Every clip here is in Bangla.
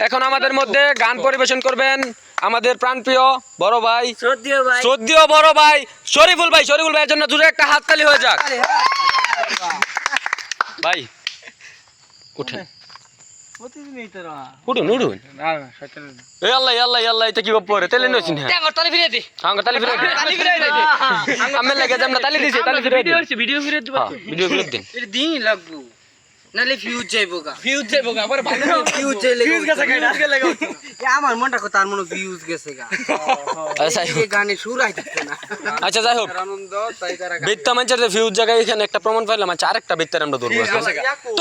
এখন আমাদের মধ্যে গান পরিবেশন করবেন আমাদের প্রাণপ্রিয় বড় ভাই শ্রদ্ধেয় বড় ভাই শরীফুল ভাইয়ের জন্য জোরে একটা হাততালি হয়ে যাক। ভাই উঠেন উঠুন উঠুন। এই আল্লাহ আল্লাহ আল্লাহ এটা কি পরে তেলে নইছেন হ্যাঁ তালি ফিরে দে তালি ফিরে দে আমি লাগে যে আমরা তালি দিছি তালি ফিরে ভিডিও ফিরে দিব ভিডিও ফিরে দেন এটা দিন লাগবো নালে ফিউজ যাইবোগা পরে ভালো ফিউজ গেছে এ আমার মনটা কো তার মনে ফিউজ গেছে গা আচ্ছা এই গানে সুর আইতেছে না আচ্ছা যাই হোক আনন্দ তাই তারা বেত্তা মাঞ্চার যে ফিউজ জায়গায় এখানে একটা প্রমাণ পাইলাম আচ্ছা আরেকটা বেত্তার আমরা ধরবো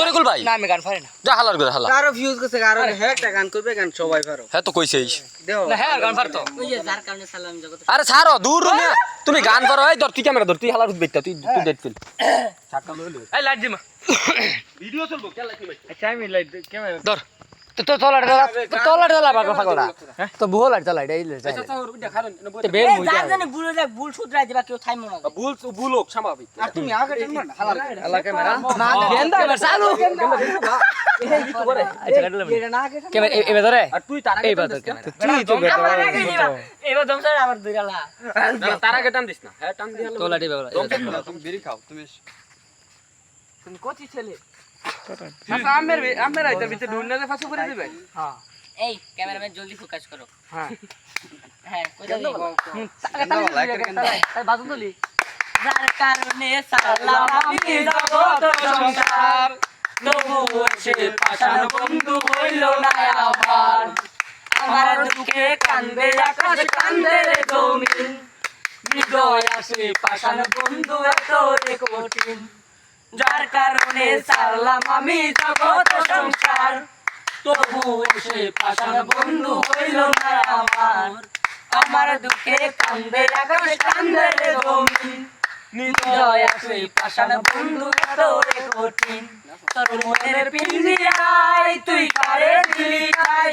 তরিকুল ভাই না আমি গান পারি না যা হালার করে হালা কারো ফিউজ গেছে কারো হ্যাঁ একটা গান করবে গান সবাই পারো হ্যাঁ তো কইছেই দেও না হ্যাঁ গান পারতো ওই যে যার কারণে সালাম জগৎ আরে ছাড়ো দূর না তুমি গান করো এই ধর তুই ক্যামেরা ধর তুই হালার বেত্তা তুই ডেট ফিল এই লাইট দিমা ভিডিও চলবো কে লাইট ভাই আচ্ছা আমি লাইট ক্যামেরা ধর তো তলাটা বাগা ফাগলা তো বহু লাইট চালাই এই লাইট আচ্ছা তো ওইটা খারেন তো বের মুই যার জানে ভুল যায় ভুল শুধরাই দিবা কেউ থাইমো না ভুল হোক স্বাভাবিক আর তুমি আগে টেন না হালার আল্লাহ ক্যামেরা গেন্দা চালু আচ্ছা কাটলাম এটা না আগে ক্যামেরা এবে ধরে আর তুই তার আগে এই বাদ তুই তো আমার আগে দিবা এবার দমসার আবার দুইলা তার আগে টান দিস না হ্যাঁ টান দিয়ে তো লাইট বাগলা তুমি বেরি খাও তুমি তুমি কোচি ছেলে আচ্ছা আমের আইতার ভিতরে ঢুলনা যে ফাঁসু করে দিবে হ্যাঁ এই ক্যামেরাম্যান জলদি ফোকাস করো হ্যাঁ হ্যাঁ কোথায় তাই বাজু তুলি যার কারণে সালাম আমি জগৎ সংসার তবু সে পাষাণ বন্ধু হইল না আমার আমার দুঃখে কান্দে আকাশ কান্দে রে জমিন হৃদয় আসে পাষাণ বন্ধু এত রে কঠিন যার কারণে সালাম আমি জগৎ সংসার তবু সে পাষাণ বন্ধু হইল না আমার আমার দুঃখে কান্দে আকাশ কান্দে রে জমিন হৃদয় আসে পাষাণ বন্ধু এত রে কঠিন তোর মনের পিঞ্জিরায় তুই কারে দিলি খাই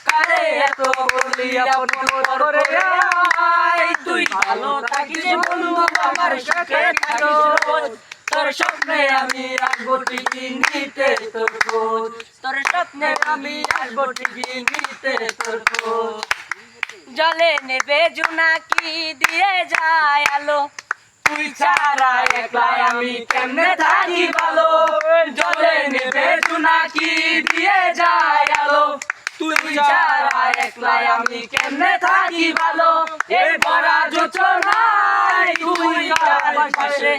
কারে এত বলি আপন করে আমায় তুই ভালো থাকিস বন্ধু আমার সাথে থাকিস রোজ তোর স্বপ্নে আমি আসবো ঠিকই নিতে তোর খোঁজ তোর স্বপ্নে আমি আসবো ঠিকই নিতে তোর খোঁজ জলে নেবে জোনাকি দিয়ে যায় আলো তুই ছাড়া একলা আমি কেমনে থাকি ভালো জলে নেবে জোনাকি দিয়ে যায় আলো তুই ছাড়া একলা আমি কেমনে থাকি ভালো এই ভরা যোচনায় তুই কার পাশে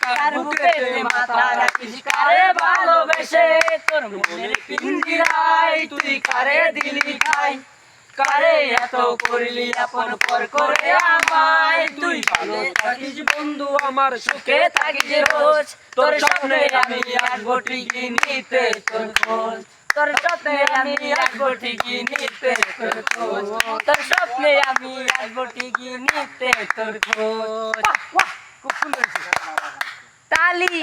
কার বুকে মাথা রাখিস কারে ভালোবেসে তোর মনের পিঞ্জিরায় তুই কারে দিলি খাই কারে এত করলি আপন পর করে আমায় তুই ভালো থাকিস বন্ধু আমার সুখে থাকিস রোজ তোর স্বপ্নে আমি আসবো ঠিকই নিতে তোর খোঁজ তোর স্বপ্নে আমি আসবো ঠিকই নিতে তোর খোঁজ তোর স্বপ্নে আমি আসবো ঠিকই নিতে তোর খোঁজ তালি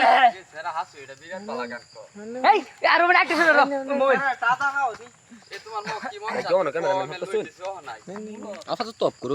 এই আর ওটা একটা শুনে আপাতত টপ করুন